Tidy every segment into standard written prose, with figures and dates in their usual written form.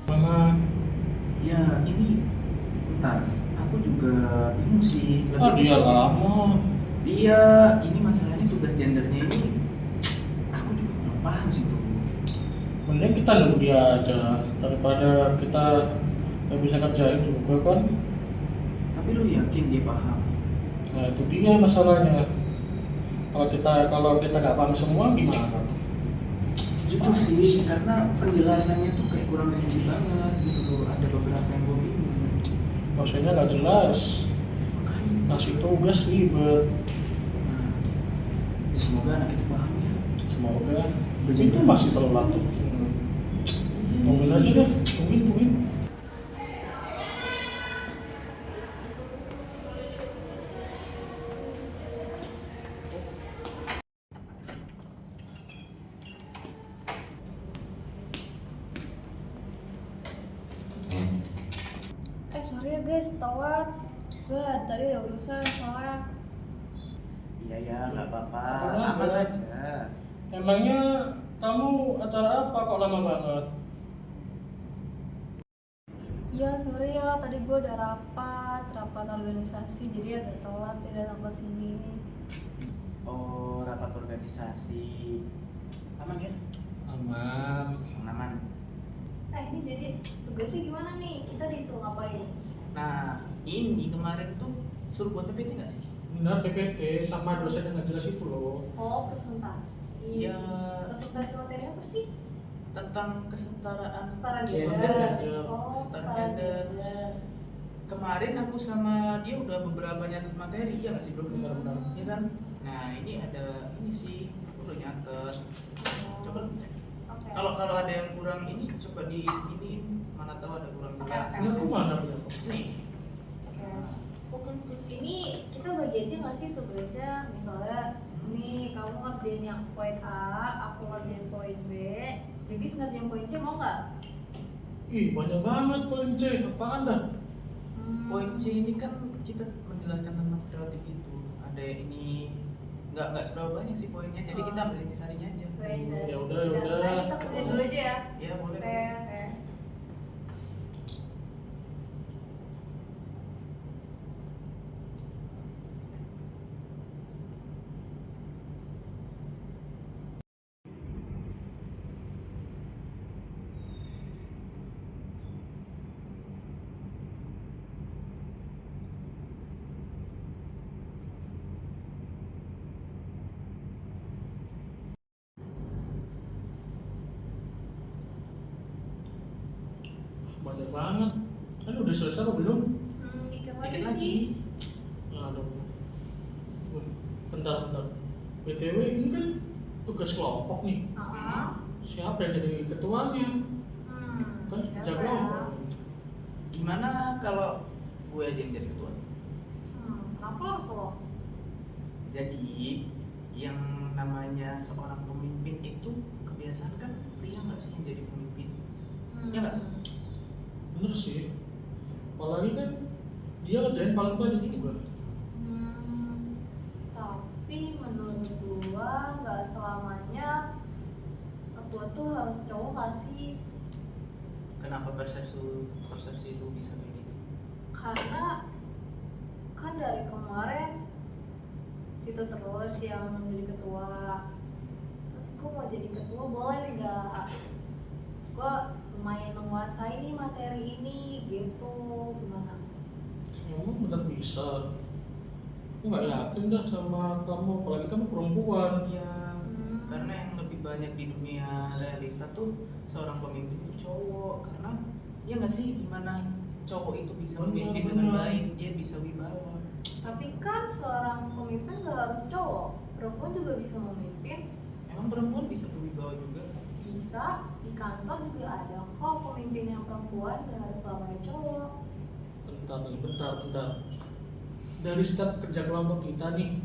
Mana? Ya ini, bentar. Aku juga bingung sih. Oh dia lama. Iya, ini masalahnya tugas gendernya ini. Aku juga belum paham sih bro. Mending kita nunggu dia aja daripada kita nggak bisa kerjain juga kan. Tapi lu yakin dia paham? Nah itu dia masalahnya. Kalau kita nggak paham semua gimana? Jujur sih, karena penjelasannya tuh kayak kurang rinci banget gitu loh. Ada beberapa yang gue bingung. Maksudnya nggak jelas. Makanya. Ngasih tugas ribet. Nah, ya semoga anak itu paham ya. Semoga Udah itu masih telat tuh. Tungguin aja deh, tungguin. Sorry ya guys, telat. Gue tadi ada urusan soalnya. Iya ya, nggak apa-apa. Apa-apa. Aman aja. Emangnya kamu acara apa kok lama banget? Ya sorry ya, tadi gue udah rapat organisasi, jadi agak telat ya datang ke sini. Oh, rapat organisasi. Aman ya? Aman. Aman. Ini jadi tugasnya gimana nih? Kita disuruh ngapain? Nah, ini kemarin tuh suruh buat PPT nggak sih? Benar PPT sama dosen yang nggak jelas itu loh. Oh, presentasi. Iya. Presentasi materi apa sih? Tentang kesetaraan Kesetaraan gender nggak sih? Oh, Kesetaraan gender. Kemarin aku sama dia udah beberapa nyatet materi, ya nggak sih bro? Benar-benar. Iya kan? Nah ini ada ini sih, aku udah nyatet. Coba lu cek. Oke. Kalau ada yang kurang ini, coba di ini mana tahu ada kurang jelas. Oke. Ini aku mana punya? Nih. Oke. Ini kita bagi aja nggak sih tugasnya? Misalnya, nih kamu ngerjain yang poin A, aku ngerjain poin B, jadi ngerjain poin C, mau nggak? Ih banyak banget poin C, apaan dah? Poin C ini kan kita menjelaskan tentang stereotip itu. Ada ini nggak seberapa banyak sih poinnya, jadi kita ambil intisarinya aja. Ya udah. Nah, kita kerjain dulu aja ya. Ya boleh. Oke. Banyak banget. Kan udah selesai atau belum? Dikit Dikit lagi lagi. sih. Aduh. Bentar. BTW ini kan tugas kelompok nih. Siapa yang jadi ketuanya? Kan kerja Siapa ya? kelompok. Gimana kalau gue aja yang jadi ketua? Kenapa harus lo? Jadi yang namanya seorang pemimpin itu kebiasaan kan pria nggak sih yang jadi pemimpin? Ya nggak? Bener sih. Apalagi kan dia ngerjain paling banyak juga. Tapi menurut gua nggak selamanya ketua tuh harus cowok nggak sih? Kenapa persepsi itu bisa kayak gitu? Karena kan dari kemarin situ terus yang jadi ketua, terus gua mau jadi ketua boleh nggak? Gua lumayan menguasai nih materi ini gitu, gimana? Emang bener bisa. Aku nggak yakin dah sama kamu, apalagi kamu perempuan. Ya, karena yang lebih banyak di dunia realita tuh seorang pemimpin itu cowok. Karena ya nggak sih, gimana cowok itu bisa memimpin dengan baik, dia bisa wibawa. Tapi kan seorang pemimpin gak harus cowok, perempuan juga bisa memimpin. Emang perempuan bisa berwibawa juga? Bisa, di kantor juga ada kok pemimpin yang perempuan, gak harus selamanya cowok. Bentar. Dari setiap kerja kelompok kita nih,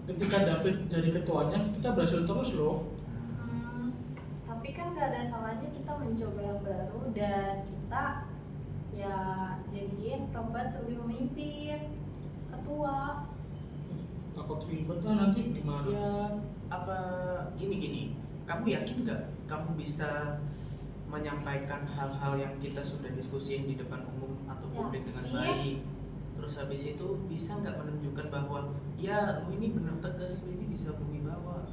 ketika David jadi ketuanya, kita berhasil terus loh. Tapi kan gak ada salahnya kita mencoba yang baru dan kita ya jadiin perempuan sebagai pemimpin, ketua. takut ribet lah nanti gimana. Ya apa gini, kamu yakin nggak kamu bisa menyampaikan hal-hal yang kita sudah diskusiin di depan umum atau publik dengan Yakin. baik? Terus habis itu bisa nggak menunjukkan bahwa ya lu ini bener tegas, lu ini bisa berwibawa?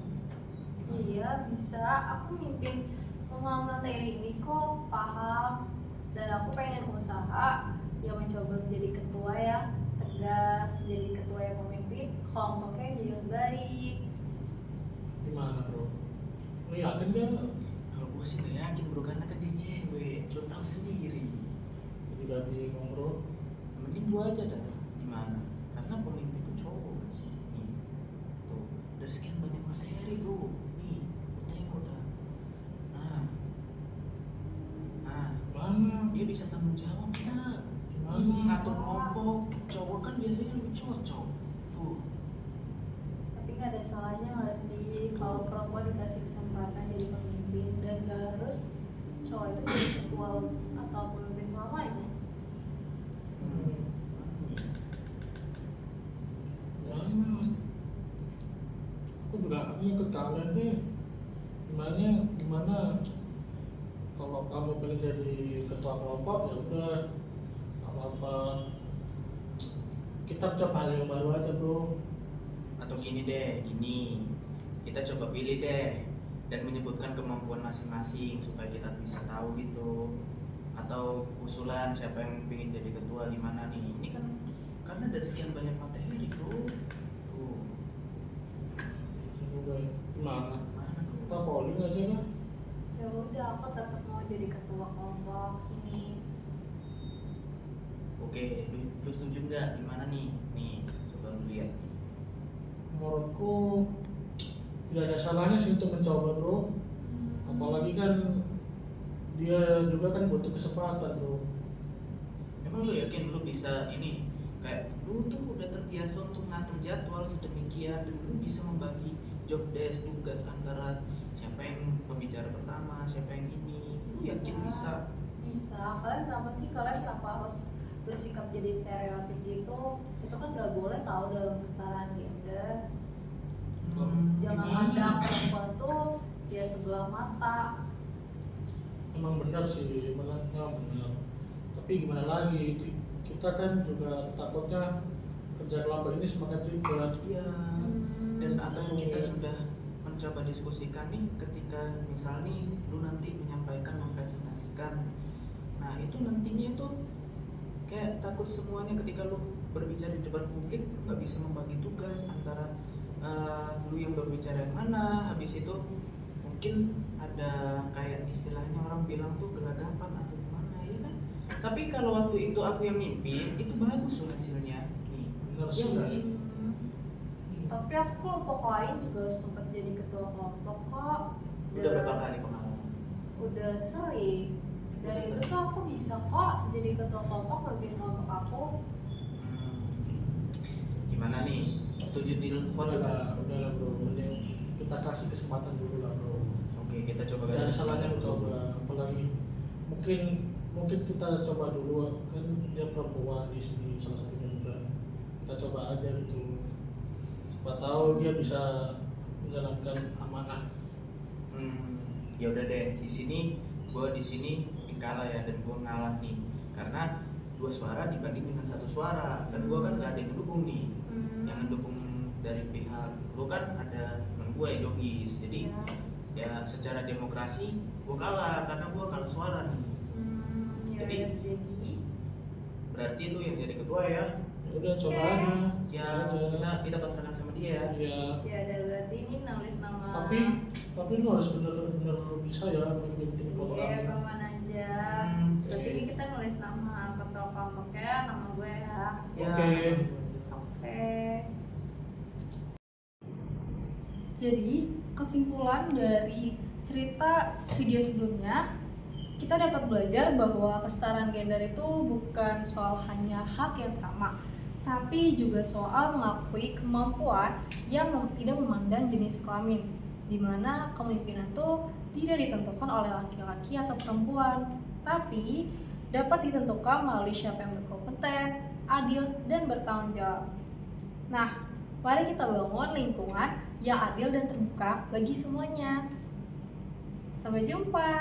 Iya bisa, aku mimpin semua materi ini kok, paham. Dan aku pengen usaha yang mencoba menjadi ketua yang tegas, jadi ketua yang memimpin kelompoknya yang jadi lebih baik. Gimana bro? Lu yakin gak? Kalau gue sih nggak yakin bro, karena kan dia cewek, lo tahu sendiri. Jadi gak bingung bro. Mending gua aja dah, gimana? Karena pemimpin itu cowok kan sih. Nih, tuh dari sekian banyak materi bro, nih, lu tengok dah. Nah, Mana? dia bisa tanggung jawab ya. Gimana? Ngatur kelompok, cowok kan biasanya lebih cocok. Tuh, Tapi nggak ada salahnya nggak sih kalau perempuan dikasih kesempatan jadi pemimpin dan nggak harus cowok itu jadi ketua atau pemimpin selamanya. Mana? Aku juga ikut kalian deh. Gimana? Kalau kamu pengen jadi ketua kelompok ya udah, apa-apa. Kita coba hal yang baru aja bro. atau gini deh, kita coba pilih deh dan menyebutkan kemampuan masing-masing supaya kita bisa tahu gitu. Atau usulan siapa yang pengen jadi ketua di mana nih? Ini kan karena dari sekian banyak materi bro. Tuh, Juga gimana? mana dong? Kita polling aja kan? Ya udah, aku tetap mau jadi ketua kelompok ini. Oke, lu setuju nggak? Gimana nih? Nih, coba lu lihat. Menurutku tidak ada salahnya sih untuk mencoba bro. Apalagi kan dia juga kan butuh kesempatan bro. Emang lu yakin lu bisa ini? Kayak lu tuh udah terbiasa untuk ngatur jadwal sedemikian dan lu bisa membagi job desk, tugas antara siapa yang pembicara pertama, siapa yang ini. Lu yakin bisa? Bisa. Kalian kenapa harus bersikap jadi stereotip gitu? Itu kan nggak boleh tahu dalam kesetaraan gender. Jangan Gimana? mandang perempuan tuh dia sebelah mata. Emang benar sih, benar. Tapi gimana lagi? Kita kan juga takutnya kerja kelompok ini semakin ribet. Iya. Dan apa yang kita sudah mencoba diskusikan nih ketika misal nih lu nanti menyampaikan, mempresentasikan. Nah, itu nantinya itu kayak takut semuanya ketika lu berbicara di depan publik nggak bisa membagi tugas antara lu yang berbicara yang mana, habis itu mungkin ada kayak istilahnya orang bilang tuh gelagapan atau gimana ya kan. Tapi kalau waktu itu aku yang mimpin itu bagus loh hasilnya nih. Benar Iya sih. nggak? Tapi aku kelompok lain juga sempat jadi ketua kelompok kok. Udah berapa kali pengalaman? Udah sering. Dari itu tuh aku bisa kok jadi ketua kelompok, memimpin kelompok aku. Gimana nih? Setuju di vote? Udah lah bro, mending kita kasih kesempatan dulu lah bro. Oke, kita coba Gak ada kasih salahnya kesempatan dulu. mencoba, apalagi mungkin kita coba dulu kan dia perempuan di sini salah satunya juga. Kita coba aja gitu. Siapa tahu dia bisa menjalankan amanah. Ya udah deh, di sini kalah ya, dan gue ngalah nih karena 2 suara dibanding dengan 1 suara, dan gue kan gak ada yang mendukung nih. Yang mendukung dari pihak lu kan ada temen gue Yogis, jadi ya secara demokrasi gue kalah karena gue kalah suara nih. Jadi berarti lu yang jadi ketua ya. Ya udah coba Oke. aja. Ya Coba aja. kita pasrahkan sama dia. Ya. Ya ada, berarti ini nulis nama. Tapi lu harus bener-bener bisa ya memimpin kelompok Iya, kamu. paman aja. Berarti ini kita nulis nama ketua kelompoknya, nama gue ya. Ya. Oke. Oke. Jadi kesimpulan dari cerita video sebelumnya, kita dapat belajar bahwa kesetaraan gender itu bukan soal hanya hak yang sama, tapi juga soal mengakui kemampuan yang tidak memandang jenis kelamin, di mana kepemimpinan itu tidak ditentukan oleh laki-laki atau perempuan, tapi dapat ditentukan melalui siapa yang berkompeten, adil, dan bertanggung jawab. Nah, Mari kita bangun lingkungan yang adil dan terbuka bagi semuanya. Sampai jumpa.